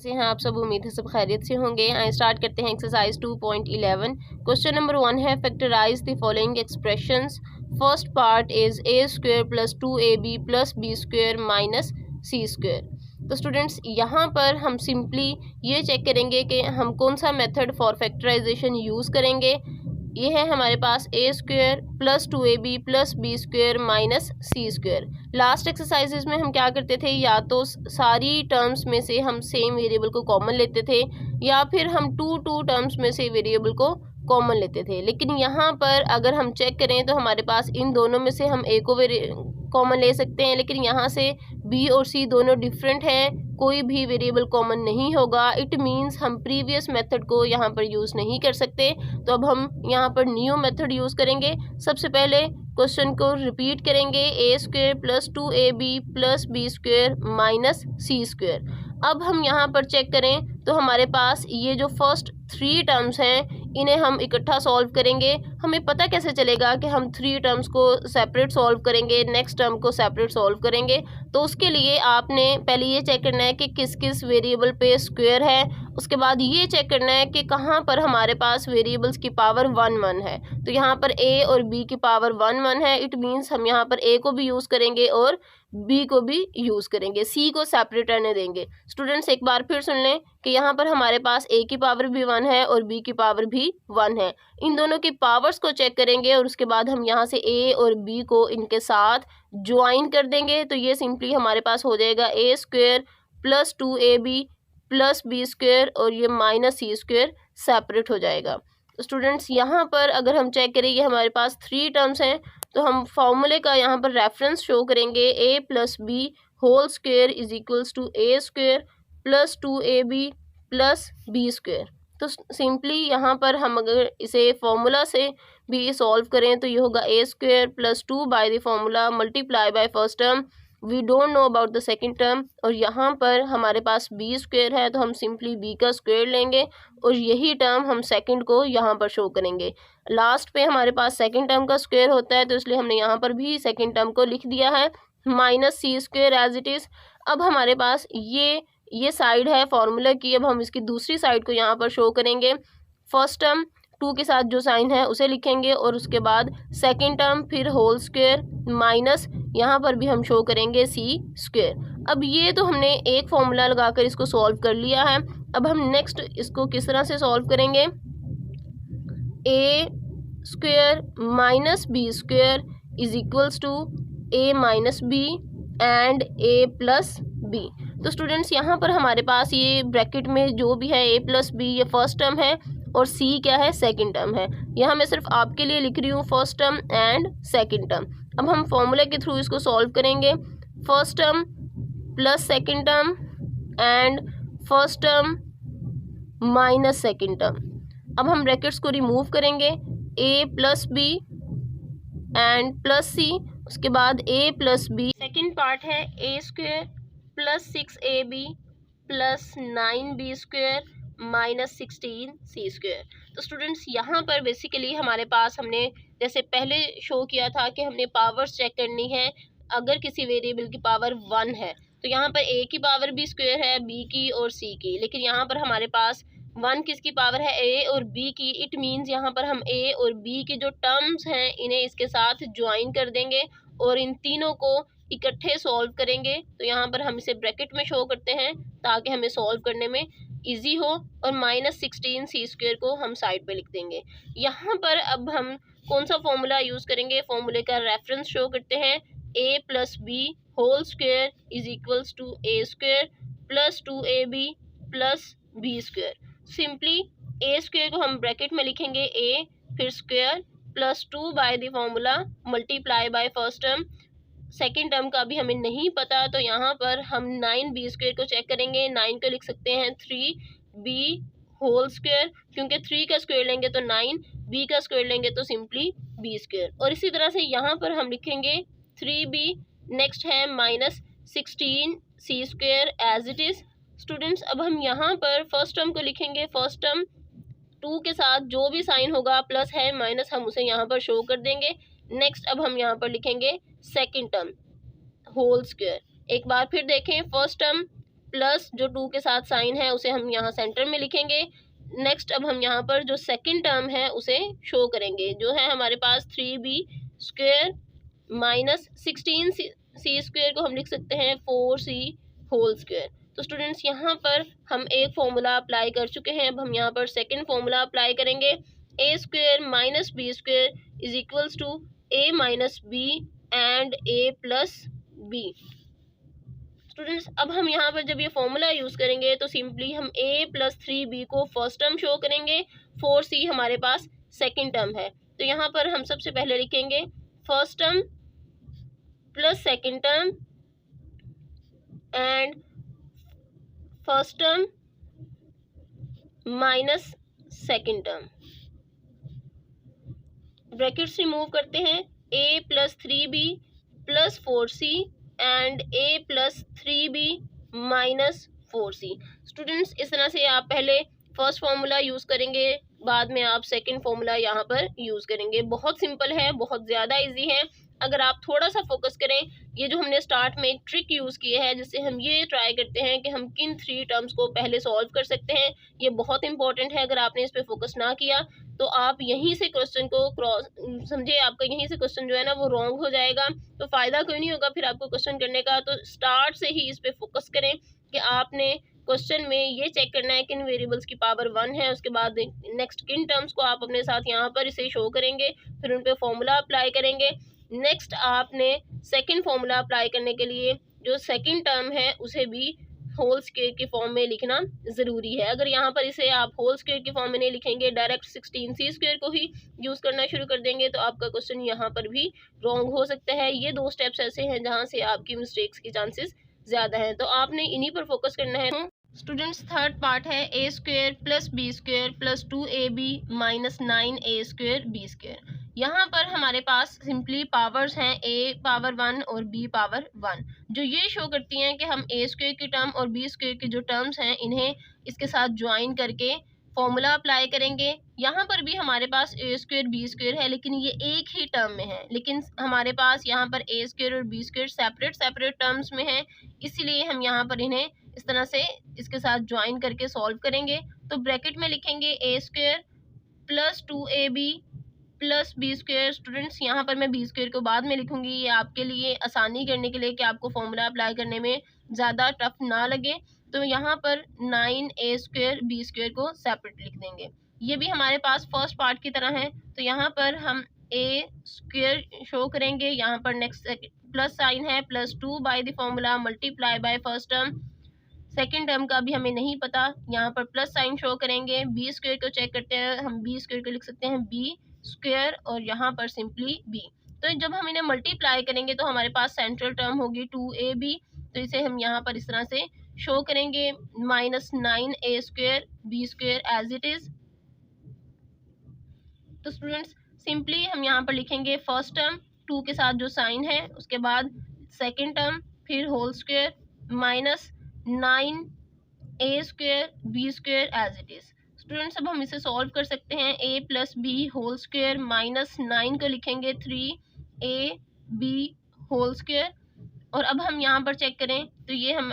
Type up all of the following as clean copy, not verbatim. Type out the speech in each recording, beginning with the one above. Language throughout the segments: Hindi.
कैसे हैं आप सब। उम्मीद है सब खैरियत से होंगे। आइए स्टार्ट करते हैं एक्सरसाइज 2.11। क्वेश्चन नंबर 1 है factorise the following expressions. First part is a square plus 2ab plus B square minus C square. तो स्टूडेंट्स यहाँ पर हम सिंपली ये चेक करेंगे कि हम कौन सा मेथड फॉर फैक्टराइजेशन यूज़ करेंगे। ये है हमारे पास A square plus 2ab plus B square minus C square. Last exercises में हम क्या करते थे, या तो सारी टर्म्स में से हम सेम वेरिएबल को कॉमन लेते थे या फिर हम टू टर्म्स में से वेरिएबल को कॉमन लेते थे। लेकिन यहाँ पर अगर हम चेक करें तो हमारे पास इन दोनों में से हम ए को कॉमन ले सकते हैं, लेकिन यहाँ से बी और सी दोनों डिफरेंट हैं, कोई भी वेरिएबल कॉमन नहीं होगा। इट मीन्स हम प्रीवियस मेथड को यहाँ पर यूज़ नहीं कर सकते। तो अब हम यहाँ पर न्यू मेथड यूज़ करेंगे। सबसे पहले क्वेश्चन को रिपीट करेंगे, A square plus 2ab plus B square minus C square. अब हम यहाँ पर चेक करें तो हमारे पास ये जो फर्स्ट 3 टर्म्स हैं इन्हें हम इकट्ठा सॉल्व करेंगे। हमें पता कैसे चलेगा कि हम 3 टर्म्स को सेपरेट सॉल्व करेंगे, नेक्स्ट टर्म को सेपरेट सॉल्व करेंगे। तो उसके लिए आपने पहले ये चेक करना है कि किस किस वेरिएबल पे स्क्वायर है। उसके बाद ये चेक करना है कि कहाँ पर हमारे पास वेरिएबल्स की पावर 1 है। तो यहाँ पर ए और बी की पावर 1 है। इट मीन्स हम यहाँ पर ए को भी यूज़ करेंगे और बी को भी यूज़ करेंगे, सी को सेपरेट रहने देंगे। स्टूडेंट्स एक बार फिर सुन लें कि यहाँ पर हमारे पास ए की पावर भी 1 है और बी की पावर भी 1 है। इन दोनों की पावर्स को चेक करेंगे और उसके बाद हम यहाँ से ए और बी को इनके साथ ज्वाइन कर देंगे। तो ये सिंपली हमारे पास हो जाएगा A square plus 2ab plus B square और ये माइनस सी स्क्वायर सेपरेट हो जाएगा। स्टूडेंट्स यहाँ पर अगर हम चेक करें ये हमारे पास 3 टर्म्स हैं, तो हम फॉर्मूले का यहाँ पर रेफरेंस शो करेंगे, A plus B whole square is equals to A square plus 2ab plus B square. तो सिंपली यहाँ पर हम अगर इसे फॉर्मूला से भी सॉल्व करें तो ये होगा A square plus 2 by the formula multiply by first term, we don't know about the second term. और यहाँ पर हमारे पास बी स्क्वायर है तो हम सिंपली बी का स्क्वायर लेंगे और यही टर्म हम सेकंड को यहाँ पर शो करेंगे। लास्ट पे हमारे पास सेकंड टर्म का स्क्वायर होता है तो इसलिए हमने यहाँ पर भी सेकंड टर्म को लिख दिया है minus C square as it is. अब हमारे पास ये साइड है फॉर्मूला की, अब हम इसकी दूसरी साइड को यहाँ पर शो करेंगे। फर्स्ट टर्म 2 के साथ जो साइन है उसे लिखेंगे और उसके बाद सेकंड टर्म फिर होल स्क्वायर माइनस यहाँ पर भी हम शो करेंगे सी स्क्वायर। अब ये तो हमने एक फॉर्मूला लगाकर इसको सॉल्व कर लिया है। अब हम नेक्स्ट इसको किस तरह से सॉल्व करेंगे, A square minus B square is equals to A minus B and A plus B. तो स्टूडेंट्स यहाँ पर हमारे पास ये ब्रैकेट में जो भी है ए प्लस बी ये फर्स्ट टर्म है और सी क्या है, सेकंड टर्म है। यहाँ मैं सिर्फ आपके लिए लिख रही हूँ first term and second term. अब हम फॉर्मूले के थ्रू इसको सॉल्व करेंगे, first term plus second term and first term minus second term. अब हम ब्रैकेट्स को रिमूव करेंगे, A plus B and plus C, उसके बाद A plus B. Second part है A square plus 6ab plus 9b square minus 16 C square. तो स्टूडेंट्स यहाँ पर बेसिकली हमारे पास हमने जैसे पहले शो किया था कि हमने पावर्स चेक करनी है। अगर किसी वेरिएबल की पावर 1 है तो यहाँ पर ए की पावर भी स्क्वायर है, बी की और सी की, लेकिन यहाँ पर हमारे पास 1 किसकी पावर है, ए और बी की। इट मीन्स यहाँ पर हम ए और बी के जो टर्म्स हैं इन्हें इसके साथ ज्वाइन कर देंगे और इन तीनों को इकट्ठे सॉल्व करेंगे। तो यहाँ पर हम इसे ब्रैकेट में शो करते हैं ताकि हमें सॉल्व करने में इजी हो, और माइनस 16 सी स्क्वायर को हम साइड पे लिख देंगे। यहाँ पर अब हम कौन सा फॉर्मूला यूज़ करेंगे, फॉर्मूले का रेफरेंस शो करते हैं, A plus B whole square is equals to A square plus 2ab plus B square. Simply A square को हम ब्रैकेट में लिखेंगे ए फिर square plus 2 by the formula multiply by first term. Second term का भी हमें नहीं पता तो यहाँ पर हम 9b स्क्वायर को चेक करेंगे, 9 को लिख सकते हैं 3b होल स्क्वायर, क्योंकि 3 का स्क्वायर लेंगे तो 9, b का स्क्वायर लेंगे तो सिंपली b स्क्वायर। और इसी तरह से यहाँ पर हम लिखेंगे 3b, नेक्स्ट है minus 16 C square as it is. Students अब हम यहाँ पर फर्स्ट टर्म को लिखेंगे, फर्स्ट टर्म 2 के साथ जो भी साइन होगा प्लस है माइनस हम उसे यहाँ पर शो कर देंगे। नेक्स्ट अब हम यहाँ पर लिखेंगे सेकंड टर्म होल स्क्वायर। एक बार फिर देखें, फर्स्ट टर्म प्लस जो 2 के साथ साइन है उसे हम यहाँ सेंटर में लिखेंगे। नेक्स्ट अब हम यहाँ पर जो सेकंड टर्म है उसे शो करेंगे, जो है हमारे पास 3b² माइनस 16c स्क्वेयर को हम लिख सकते हैं 4c होल स्क्वेयर। तो स्टूडेंट्स यहाँ पर हम एक फॉर्मूला अप्लाई कर चुके हैं, अब हम यहाँ पर सेकंड फॉर्मूला अप्लाई करेंगे। a² minus b² is equals to a minus b and a plus b। Students अब हम यहाँ पर जब ये फॉर्मूला यूज़ करेंगे तो सिंपली हम a प्लस 3b को फर्स्ट टर्म शो करेंगे, 4c हमारे पास सेकंड टर्म है। तो यहाँ पर हम सबसे पहले लिखेंगे first term plus second term and first term minus second term. Brackets remove करते हैं, a plus 3b plus 4c and a plus 3b minus 4c। Students इस तरह से आप पहले फर्स्ट फॉर्मूला यूज़ करेंगे, बाद में आप सेकंड फॉर्मूला यहाँ पर यूज़ करेंगे। बहुत सिंपल है, बहुत ज़्यादा इजी है। अगर आप थोड़ा सा फोकस करें, ये जो हमने स्टार्ट में एक ट्रिक यूज़ की है जिससे हम ये ट्राई करते हैं कि हम किन 3 टर्म्स को पहले सॉल्व कर सकते हैं, ये बहुत इंपॉर्टेंट है। अगर आपने इस पर फोकस ना किया तो आप यहीं से क्वेश्चन को क्रॉस समझे, आपका यहीं से क्वेश्चन जो है ना वो रॉन्ग हो जाएगा, तो फ़ायदा कोई नहीं होगा फिर आपको क्वेश्चन करने का। तो स्टार्ट से ही इस पर फोकस करें कि आपने क्वेश्चन में ये चेक करना है किन वेरिएबल्स की पावर 1 है, उसके बाद नेक्स्ट किन टर्म्स को आप अपने साथ यहाँ पर इसे शो करेंगे, फिर उन पर फॉर्मूला अप्लाई करेंगे। नेक्स्ट आपने सेकंड फॉर्मूला अप्लाई करने के लिए जो सेकंड टर्म है उसे भी होल स्क्वायर की फॉर्म में लिखना ज़रूरी है। अगर यहाँ पर इसे आप होल स्क्वायर की फॉर्म में नहीं लिखेंगे, डायरेक्ट 16c² को ही यूज़ करना शुरू कर देंगे, तो आपका क्वेश्चन यहाँ पर भी रॉन्ग हो सकता है। ये 2 स्टेप्स ऐसे हैं जहाँ से आपकी मिस्टेक्स की चांसेस ज़्यादा हैं, तो आपने इन्हीं पर फोकस करना है। स्टूडेंट्स थर्ड पार्ट है a² plus b² plus 2ab minus 9a² b²। यहाँ पर हमारे पास सिंपली पावर्स हैं a पावर 1 और b पावर 1, जो ये शो करती हैं कि हम a² की टर्म और b² की जो टर्म्स हैं इन्हें इसके साथ ज्वाइन करके फॉर्मूला अप्लाई करेंगे। यहाँ पर भी हमारे पास a² b² है, लेकिन ये एक ही टर्म में है, लेकिन हमारे पास यहाँ पर a² और b² सेपरेट टर्म्स में है, इसीलिए हम यहाँ पर इन्हें इस तरह से इसके साथ ज्वाइन करके सॉल्व करेंगे। तो ब्रैकेट में लिखेंगे a² plus 2ab plus b²। Students यहाँ पर मैं b² को बाद में लिखूंगी, ये आपके लिए आसानी करने के लिए कि आपको फॉर्मूला अप्लाई करने में ज़्यादा टफ ना लगे। तो यहाँ पर 9a² b² को सेपरेट लिख देंगे। ये भी हमारे पास फर्स्ट पार्ट की तरह है, तो यहाँ पर हम a² शो करेंगे, यहाँ पर नेक्स्ट प्लस साइन है, plus 2 by the formula multiply by first term. Second term का भी हमें नहीं पता, यहाँ पर प्लस साइन शो करेंगे। b² को चेक करते हैं, हम b² को लिख सकते हैं b² और यहाँ पर सिंपली b। तो जब हम इन्हें मल्टीप्लाई करेंगे तो हमारे पास सेंट्रल टर्म होगी 2ab, तो इसे हम यहाँ पर इस तरह से शो करेंगे minus 9a² b² as it is. तो स्टूडेंट्स सिंपली हम यहाँ पर लिखेंगे फर्स्ट टर्म 2 के साथ जो साइन है, उसके बाद सेकेंड टर्म, फिर whole square minus 9a² b² as it is. Students अब हम इसे सॉल्व कर सकते हैं। a plus B whole square minus 9 को लिखेंगे 3ab होल स्क्वायर, और अब हम यहाँ पर चेक करें तो ये हम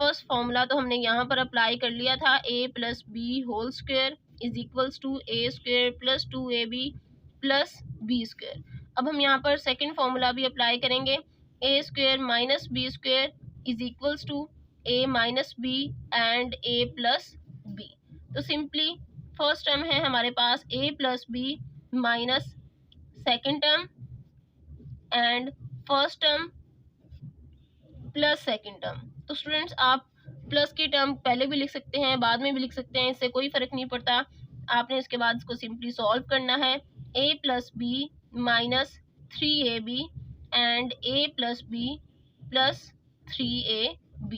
फर्स्ट फॉर्मूला तो हमने यहाँ पर अप्लाई कर लिया था, a plus B whole square is equals to a² plus 2ab plus b²। अब हम यहाँ पर सेकेंड फॉर्मूला भी अप्लाई करेंगे, a² minus b² is equals to a minus b and a plus b। तो सिंपली फर्स्ट टर्म है हमारे पास a plus b minus second term and first term plus second term. तो स्टूडेंट्स आप प्लस की टर्म पहले भी लिख सकते हैं, बाद में भी लिख सकते हैं, इससे कोई फ़र्क नहीं पड़ता। आपने इसके बाद इसको सिंपली सॉल्व करना है, a plus b minus 3ab and a plus b plus 3ab।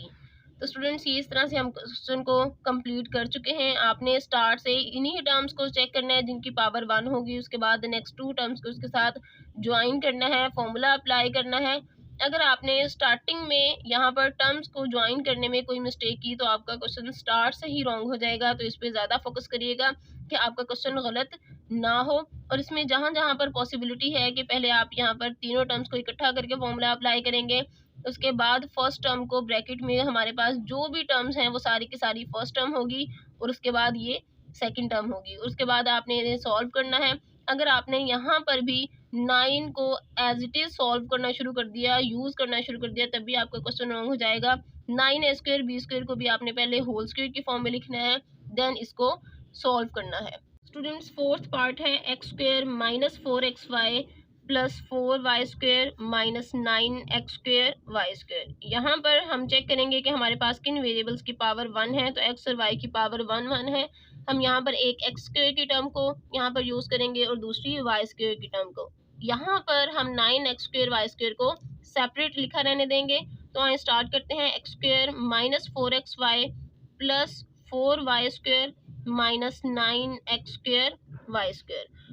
तो स्टूडेंट्स ये इस तरह से हम क्वेश्चन को कंप्लीट कर चुके हैं। आपने स्टार्ट से इन्हीं टर्म्स को चेक करना है जिनकी पावर 1 होगी, उसके बाद नेक्स्ट 2 टर्म्स को उसके साथ ज्वाइन करना है, फॉर्मूला अप्लाई करना है। अगर आपने स्टार्टिंग में यहाँ पर टर्म्स को ज्वाइन करने में कोई मिस्टेक की तो आपका क्वेश्चन स्टार्ट से ही रॉन्ग हो जाएगा, तो इस पर ज़्यादा फोकस करिएगा कि आपका क्वेश्चन गलत ना हो। और इसमें जहाँ जहाँ पर पॉसिबिलिटी है कि पहले आप यहाँ पर तीनों टर्म्स को इकट्ठा करके फॉर्मूला अप्लाई करेंगे, उसके बाद फर्स्ट टर्म को ब्रैकेट में हमारे पास जो भी टर्म्स हैं वो सारी की सारी फर्स्ट टर्म होगी और उसके बाद ये सेकंड टर्म होगी। उसके बाद आपने इन्हें सॉल्व करना है। अगर आपने यहाँ पर भी 9 को एज इट इज सॉल्व करना शुरू कर दिया, यूज करना शुरू कर दिया, तब भी आपका क्वेश्चन रॉन्ग हो जाएगा। 9a² b² को भी आपने पहले होल स्क्वायर की फॉर्म में लिखना है, देन इसको सॉल्व करना है। स्टूडेंट्स फोर्थ पार्ट है x² minus 4xy plus 4y² minus 9x² y²। यहाँ पर हम चेक करेंगे कि हमारे पास किन वेरिएबल्स की पावर 1 है, तो x और y की पावर 1 है। हम यहाँ पर एक x² की टर्म को यहाँ पर यूज करेंगे और दूसरी y² की टर्म को। यहाँ पर हम 9x² y² को सेपरेट लिखा रहने देंगे। तो आइए स्टार्ट करते हैं। x² minus 4xy plus 4y² minus 9x² y²।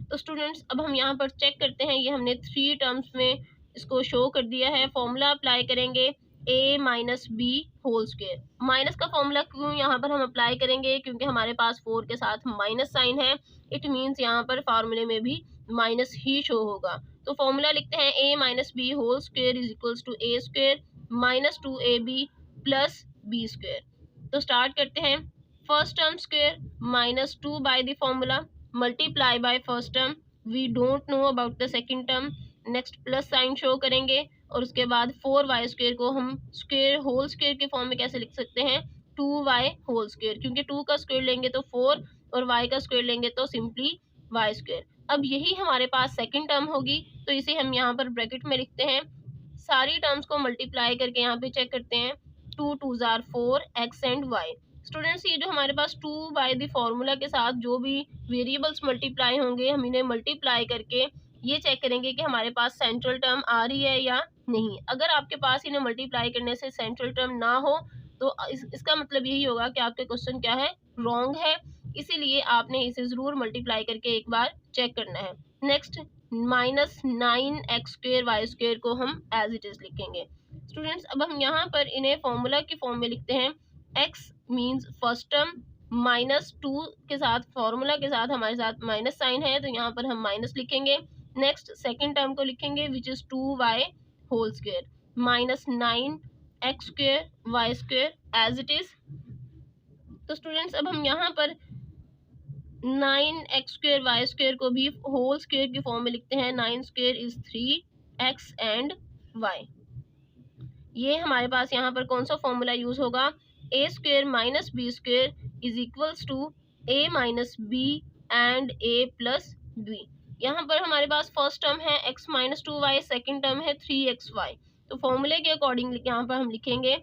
तो स्टूडेंट्स अब हम यहाँ पर चेक करते हैं, ये हमने 3 टर्म्स में इसको शो कर दिया है। फॉर्मूला अप्लाई करेंगे a minus b whole square. Minus का फॉर्मूला क्यों यहाँ पर हम अप्लाई करेंगे, क्योंकि हमारे पास 4 के साथ माइनस साइन है। इट मीन्स यहाँ पर फार्मूले में भी माइनस ही शो होगा। तो फॉर्मूला लिखते हैं a minus b whole square is equals to a² minus 2ab plus b²। तो स्टार्ट करते हैं। First term square minus 2 by the formula multiply by first term, we don't know about the second term. Next plus sign show करेंगे और उसके बाद 4y² को हम स्क्वायर होल स्क्वायर के फॉर्म में कैसे लिख सकते हैं, 2y होल स्क्वायर, क्योंकि 2 का स्क्वायर लेंगे तो 4 और y का स्क्वायर लेंगे तो सिंपली y²। अब यही हमारे पास सेकंड टर्म होगी, तो इसे हम यहाँ पर ब्रैकेट में लिखते हैं। सारी टर्म्स को मल्टीप्लाई करके यहाँ पे चेक करते हैं। 2 2s are 4 x and y। Students ये जो हमारे पास 2 बाय द फॉर्मूला के साथ जो भी वेरिएबल्स मल्टीप्लाई होंगे, हम इन्हें मल्टीप्लाई करके ये चेक करेंगे कि हमारे पास सेंट्रल टर्म आ रही है या नहीं। अगर आपके पास इन्हें मल्टीप्लाई करने से सेंट्रल टर्म ना हो तो इसका मतलब यही होगा कि आपके क्वेश्चन क्या है, रॉन्ग है। इसीलिए आपने इसे ज़रूर मल्टीप्लाई करके एक बार चेक करना है। नेक्स्ट माइनस 9x² y² को हम एज इट इज़ लिखेंगे। स्टूडेंट्स अब हम यहाँ पर इन्हें फॉर्मूला की फॉर्म में लिखते हैं। x means first term, minus 2 के साथ फॉर्मूला के साथ हमारे साथ माइनस साइन है, तो यहाँ पर हम माइनस लिखेंगे। नेक्स्ट सेकेंड टर्म को लिखेंगे which is 2y whole square minus 9x² y² as it is. तो स्टूडेंट्स अब हम यहाँ पर 9x² y² को भी होल स्क्वायर की फॉर्म में लिखते हैं। 9² इज 3x एंड y। ये हमारे पास यहाँ पर कौन सा फॉर्मूला यूज होगा, a² minus b² is equals to a minus b and a plus b। यहाँ पर हमारे पास फर्स्ट टर्म है x minus 2y, second term है 3xy। तो फॉर्मूले के अकॉर्डिंग यहाँ पर हम लिखेंगे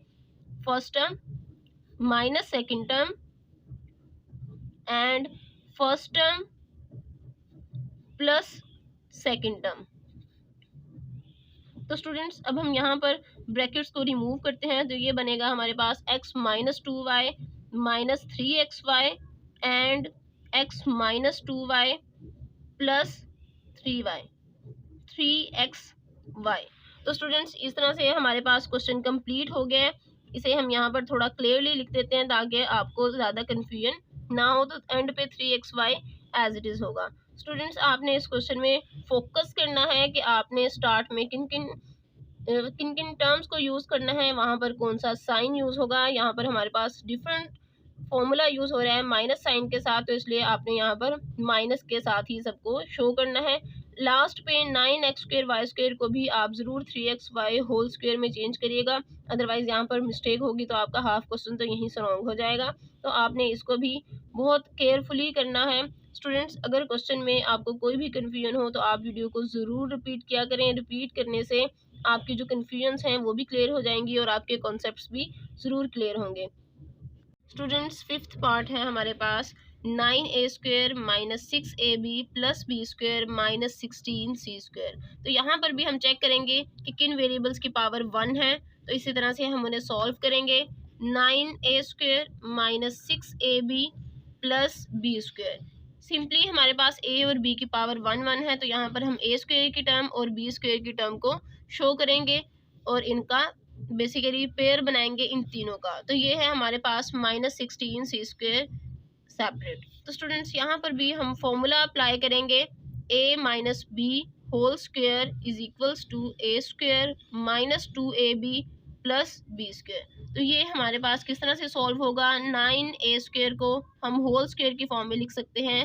first term minus second term and first term plus second term. तो स्टूडेंट्स अब हम यहाँ पर ब्रैकेट्स को रिमूव करते हैं, तो ये बनेगा हमारे पास x minus 2y minus 3xy and x minus 2y plus 3xy। तो स्टूडेंट्स इस तरह से हमारे पास क्वेश्चन कंप्लीट हो गया है। इसे हम यहाँ पर थोड़ा क्लियरली लिख देते हैं ताकि आपको ज़्यादा कन्फ्यूजन ना हो। तो एंड पे 3xy एज इट इज़ होगा। स्टूडेंट्स आपने इस क्वेश्चन में फोकस करना है कि आपने स्टार्ट में किन किन टर्म्स को यूज़ करना है, वहाँ पर कौन सा साइन यूज़ होगा। यहाँ पर हमारे पास डिफरेंट फॉर्मूला यूज़ हो रहा है माइनस साइन के साथ, तो इसलिए आपने यहाँ पर माइनस के साथ ही सबको शो करना है। लास्ट पे 9x² y² को भी आप ज़रूर 3xy होल स्क्वायर में चेंज करिएगा, अदरवाइज़ यहाँ पर मिस्टेक होगी तो आपका हाफ क्वेश्चन तो यहीं से रॉन्ग हो जाएगा। तो आपने इसको भी बहुत केयरफुली करना है। स्टूडेंट्स अगर क्वेश्चन में आपको कोई भी कन्फ्यूजन हो तो आप वीडियो को ज़रूर रिपीट किया करें। रिपीट करने से आपकी जो कन्फ्यूजन्स हैं वो भी क्लियर हो जाएंगी और आपके कॉन्सेप्ट्स भी ज़रूर क्लियर होंगे। स्टूडेंट्स फिफ्थ पार्ट है हमारे पास 9a² minus 6ab plus b² minus 16c²। तो यहाँ पर भी हम चेक करेंगे कि किन वेरिएबल्स की पावर 1 है, तो इसी तरह से हम उन्हें सॉल्व करेंगे। 9a² minus 6ab plus b²। Simply हमारे पास a और b की पावर 1 है, तो यहाँ पर हम a² की टर्म और b² की टर्म को शो करेंगे और इनका बेसिकली पेयर बनाएंगे इन तीनों का। तो ये है हमारे पास माइनस 16c² सेपरेट। तो स्टूडेंट्स यहाँ पर भी हम फॉर्मूला अप्लाई करेंगे a minus b whole square is equals to a² minus 2ab plus B square. तो ये हमारे पास किस तरह से सॉल्व होगा, 9a स्क्वायर को हम होल स्क्वायर की फॉर्म में लिख सकते हैं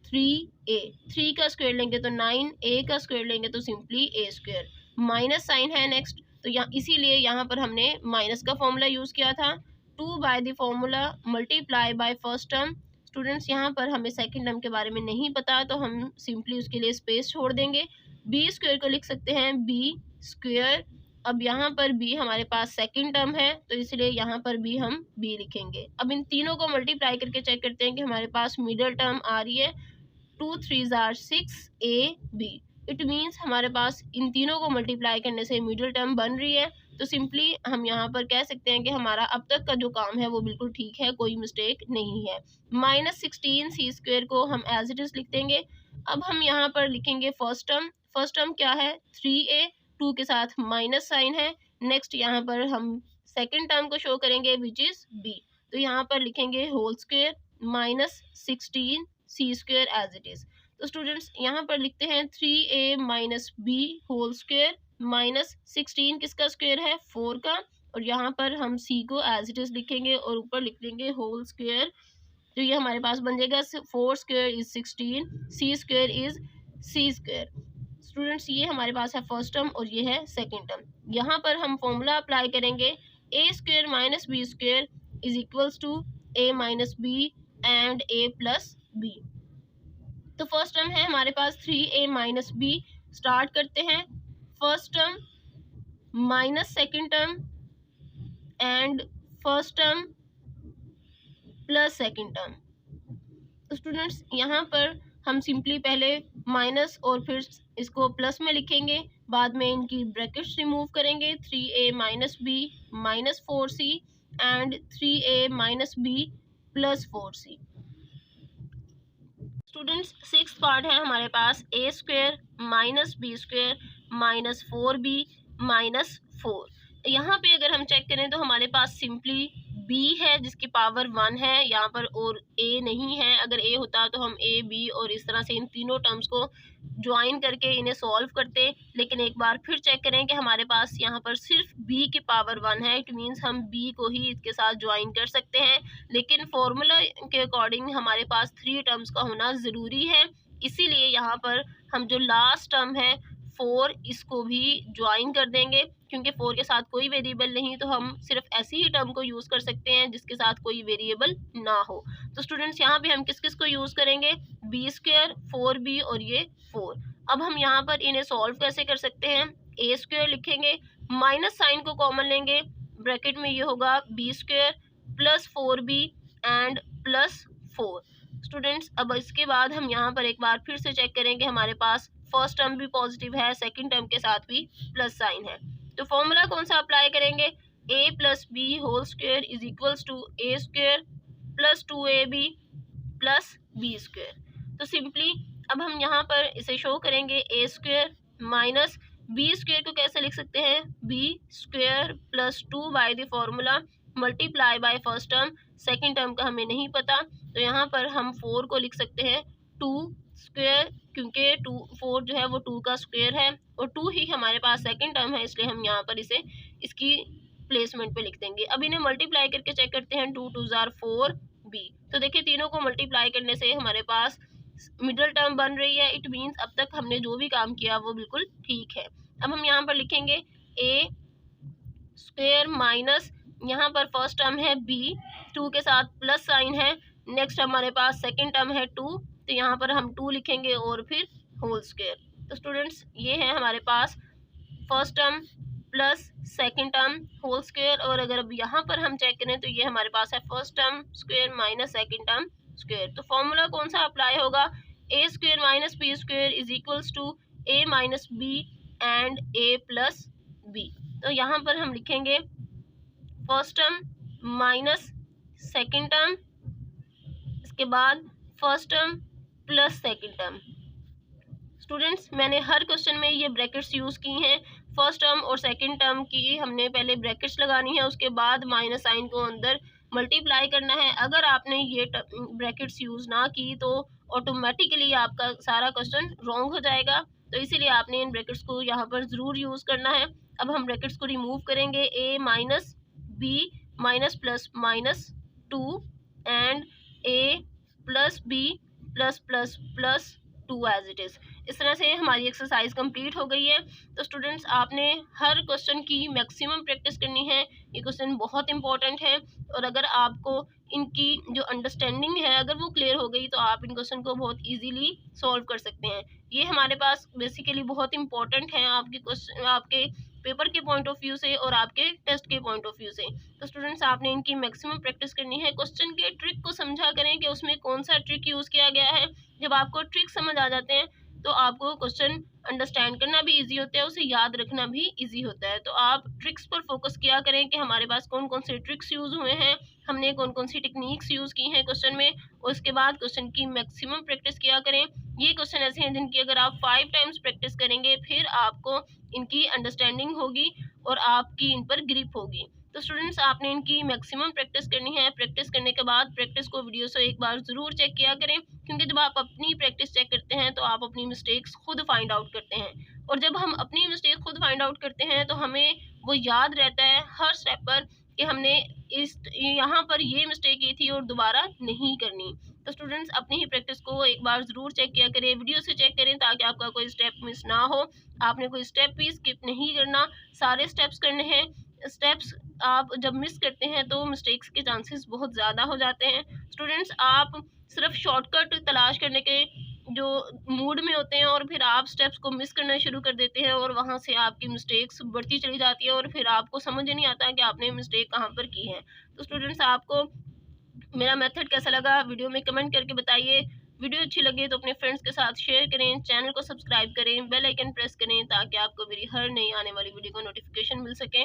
3a, 3 का स्क्वायर लेंगे तो 9, a का स्क्वायर लेंगे तो simply a square, minus sign है नेक्स्ट, तो यहाँ इसीलिए यहाँ पर हमने माइनस का फॉर्मूला यूज़ किया था, 2 by the formula multiply by first term. Students यहाँ पर हमें सेकंड टर्म के बारे में नहीं पता तो हम सिंपली उसके लिए स्पेस छोड़ देंगे, बी स्क्वायर को लिख सकते हैं बी स्क्वायर। अब यहाँ पर b हमारे पास सेकंड टर्म है तो इसलिए यहाँ पर भी हम b लिखेंगे। अब इन तीनों को मल्टीप्लाई करके चेक करते हैं कि हमारे पास मिडल टर्म आ रही है, 2 3 जार 6ab। इट मीन्स हमारे पास इन तीनों को मल्टीप्लाई करने से मिडल टर्म बन रही है, तो सिंपली हम यहाँ पर कह सकते हैं कि हमारा अब तक का जो काम है वो बिल्कुल ठीक है, कोई मिस्टेक नहीं है। -16c स्क्वायर को हम एज इट इज लिख देंगे। अब हम यहाँ पर लिखेंगे फर्स्ट टर्म क्या है 3a, 2 के साथ माइनस साइन है। नेक्स्ट यहाँ पर हम सेकेंड टर्म को शो करेंगे विच इज b, तो यहाँ पर लिखेंगे whole square -16c square as it is. तो स्टूडेंट्स यहाँ पर लिखते हैं 3a minus b whole square -16 किसका स्क्वायर है 4 का, और यहाँ पर हम c को एज इट इज लिखेंगे और ऊपर लिख देंगे होल स्क्वायर। तो ये हमारे पास बन जाएगा 4 square is 16, c square is c square. Students ये हमारे पास है फर्स्ट टर्म और ये है सेकंड टर्म। यहाँ पर हम फॉर्मूला अप्लाई करेंगे, a square minus B square is equals to a minus B and a plus b। तो फर्स्ट टर्म है हमारे पास 3a माइनस बी, स्टार्ट करते हैं first term minus second term and first term plus second term. तो स्टूडेंट्स यहाँ पर हम सिंपली पहले माइनस और फिर इसको प्लस में लिखेंगे, बाद में इनकी ब्रैकेट्स रिमूव करेंगे, 3a minus B minus 4c and 3a minus b plus 4c। Students six part है हमारे पास a square minus B square minus 4b minus 4। यहाँ पे अगर हम चेक करें तो हमारे पास सिंपली b है जिसकी पावर 1 है यहाँ पर, और a नहीं है। अगर a होता तो हम a b और इस तरह से इन तीनों टर्म्स को ज्वाइन करके इन्हें सॉल्व करते, लेकिन एक बार फिर चेक करें कि हमारे पास यहाँ पर सिर्फ b की पावर 1 है। इट मीन्स हम b को ही इसके साथ ज्वाइन कर सकते हैं, लेकिन फॉर्मूला के अकॉर्डिंग हमारे पास 3 टर्म्स का होना ज़रूरी है। इसीलिए यहाँ पर हम जो लास्ट टर्म है 4 इसको भी ज्वाइन कर देंगे, क्योंकि 4 के साथ कोई वेरिएबल नहीं तो हम सिर्फ ऐसी ही टर्म को यूज़ कर सकते हैं जिसके साथ कोई वेरिएबल ना हो। तो स्टूडेंट्स यहाँ पे हम किस किस को यूज़ करेंगे, b स्क्वायर 4b और ये 4। अब हम यहाँ पर इन्हें सॉल्व कैसे कर सकते हैं, a स्क्वायर लिखेंगे, माइनस साइन को कॉमन लेंगे, ब्रैकेट में ये होगा b square plus 4b and plus 4। Students अब इसके बाद हम यहाँ पर एक बार फिर से चेक करेंगे, हमारे पास फर्स्ट टर्म भी पॉजिटिव है, सेकंड टर्म के साथ भी प्लस साइन है। तो फॉर्मूला कौन सा अप्लाई करेंगे, a plus B whole square is equals to a square plus 2ab plus b square. तो सिंपली अब हम यहाँ पर इसे शो करेंगे, a square minus b square को कैसे लिख सकते हैं, b square plus 2 by the formula multiply by first term, second term का हमें नहीं पता तो यहाँ पर हम 4 को लिख सकते हैं 2 स्क्वायर, क्योंकि 4 जो है वो 2 का स्क्वायर है और 2 ही हमारे पास सेकंड टर्म है, इसलिए हम यहाँ पर इसे इसकी प्लेसमेंट पे लिख देंगे। अब इन्हें मल्टीप्लाई करके चेक करते हैं, 2 2 जार 4b। तो देखिए तीनों को मल्टीप्लाई करने से हमारे पास मिडल टर्म बन रही है। इट मीन्स अब तक हमने जो भी काम किया वो बिल्कुल ठीक है। अब हम यहाँ पर लिखेंगे a स्क्वायर माइनस यहाँ पर फर्स्ट टर्म है b, 2 के साथ प्लस साइन है, नेक्स्ट हमारे पास सेकंड टर्म है 2, तो यहाँ पर हम 2 लिखेंगे और फिर होल स्क्वायर। तो स्टूडेंट्स ये है हमारे पास first term plus second term whole square, और अगर अब यहाँ पर हम चेक करें तो ये हमारे पास है first term square minus second term square. तो फॉर्मूला कौन सा अप्लाई होगा, a square minus B square is equals to a minus B and a plus B. तो यहाँ पर हम लिखेंगे first term minus second term, इसके बाद first term plus second term. Students मैंने हर क्वेश्चन में ये ब्रैकेट्स यूज़ की हैं, फर्स्ट टर्म और सेकंड टर्म की हमने पहले ब्रैकेट्स लगानी है, उसके बाद माइनस साइन को अंदर मल्टीप्लाई करना है। अगर आपने ये ब्रैकेट्स यूज़ ना की तो ऑटोमेटिकली आपका सारा क्वेश्चन रॉन्ग हो जाएगा। तो इसीलिए आपने इन ब्रैकेट्स को यहाँ पर ज़रूर यूज़ करना है। अब हम ब्रैकेट्स को रिमूव करेंगे। A minus B minus plus minus 2 and A plus B plus plus plus 2 as it is. इस तरह से हमारी एक्सरसाइज कंप्लीट हो गई है। तो स्टूडेंट्स, आपने हर क्वेश्चन की मैक्सिमम प्रैक्टिस करनी है। ये क्वेश्चन बहुत इंपॉर्टेंट है और अगर आपको इनकी जो अंडरस्टैंडिंग है अगर वो क्लियर हो गई तो आप इन क्वेश्चन को बहुत इजीली सॉल्व कर सकते हैं। ये हमारे पास बेसिकली बहुत इंपॉर्टेंट है आपके क्वेश्चन, आपके पेपर के पॉइंट ऑफ व्यू से और आपके टेस्ट के पॉइंट ऑफ व्यू से। तो स्टूडेंट्स, आपने इनकी मैक्सिमम प्रैक्टिस करनी है। क्वेश्चन के ट्रिक को समझा करें कि उसमें कौन सा ट्रिक यूज़ किया गया है। जब आपको ट्रिक समझ आ जाते हैं तो आपको क्वेश्चन अंडरस्टैंड करना भी इजी होता है, उसे याद रखना भी इजी होता है। तो आप ट्रिक्स पर फोकस किया करें कि हमारे पास कौन कौन से ट्रिक्स यूज़ हुए हैं, हमने कौन कौन सी टेक्निक्स यूज़ की हैं क्वेश्चन में, और उसके बाद क्वेश्चन की मैक्सिमम प्रैक्टिस किया करें। ये क्वेश्चन ऐसे हैं जिनकी अगर आप 5 टाइम्स प्रैक्टिस करेंगे फिर आपको इनकी अंडरस्टैंडिंग होगी और आपकी इन पर ग्रिप होगी। तो स्टूडेंट्स, आपने इनकी मैक्सिमम प्रैक्टिस करनी है। प्रैक्टिस करने के बाद प्रैक्टिस को वीडियो से एक बार ज़रूर चेक किया करें, क्योंकि जब आप अपनी प्रैक्टिस चेक करते हैं तो आप अपनी मिस्टेक्स खुद फाइंड आउट करते हैं, और जब हम अपनी मिस्टेक खुद फाइंड आउट करते हैं तो हमें वो याद रहता है हर स्टेप पर कि हमने यहाँ पर ये मिस्टेक की थी और दोबारा नहीं करनी। तो स्टूडेंट्स, अपनी ही प्रैक्टिस को एक बार ज़रूर चेक किया करें, वीडियो से चेक करें ताकि आपका कोई स्टेप मिस ना हो। आपने कोई स्टेप भी स्किप नहीं करना, सारे स्टेप्स करने हैं। स्टेप्स आप जब मिस करते हैं तो मिस्टेक्स के चांसेस बहुत ज़्यादा हो जाते हैं। स्टूडेंट्स, आप सिर्फ शॉर्टकट तलाश करने के जो मूड में होते हैं और फिर आप स्टेप्स को मिस करना शुरू कर देते हैं और वहाँ से आपकी मिस्टेक्स बढ़ती चली जाती है और फिर आपको समझ नहीं आता कि आपने मिस्टेक कहाँ पर की है। तो स्टूडेंट्स, आपको मेरा मेथड कैसा लगा वीडियो में कमेंट करके बताइए। वीडियो अच्छी लगे तो अपने फ्रेंड्स के साथ शेयर करें, चैनल को सब्सक्राइब करें, बेल आइकन प्रेस करें ताकि आपको मेरी हर नई आने वाली वीडियो को नोटिफिकेशन मिल सके।